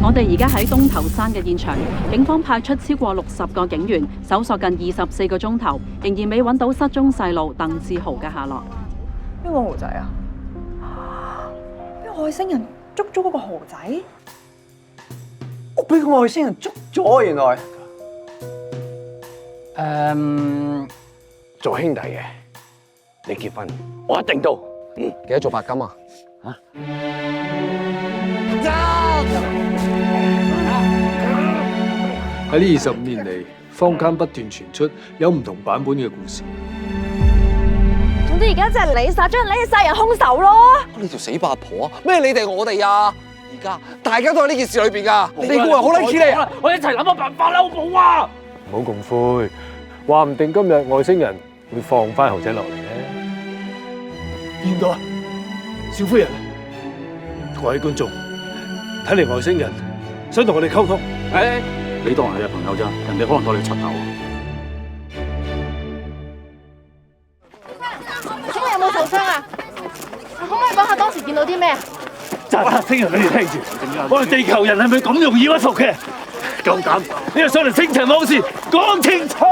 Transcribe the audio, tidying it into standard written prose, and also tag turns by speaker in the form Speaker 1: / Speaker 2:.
Speaker 1: 我哋而家喺東頭山嘅現場，警方派出超過60個警員，搜索近24個鐘頭，仍然未揾到失蹤細路鄧志豪嘅下落。
Speaker 2: 邊個豪仔啊？俾外星人捉咗嗰個豪仔？
Speaker 3: 我俾個外星人捉咗，原來。做兄弟嘅，你結婚，我一定到。
Speaker 4: 幾多做白金啊？
Speaker 5: 喺呢25年嚟，坊間不斷傳出有唔同版本嘅故事。
Speaker 2: 總之而家就係你殺咗人，你係殺人兇手咯！
Speaker 4: 呢條死八婆啊！咩你哋我哋啊？而家大家都喺呢件事裏邊噶，你估係好撚似你啊？
Speaker 3: 我一齊諗個辦法啦，好唔好啊？
Speaker 5: 唔好咁灰，話唔定今日外星人會放翻豪仔落嚟咧。見到啊，小夫人，各位觀眾，睇嚟外星人想同我哋溝通。
Speaker 6: 你當係你朋友咋？人哋可能當你柒頭。
Speaker 7: 請問有冇受傷啊？可唔可以講下當時見到啲咩啊？
Speaker 5: 乍聽人俾你聽住，我哋地球人係咪咁容易屈服嘅？夠膽，你又上嚟星塵往事，講清楚！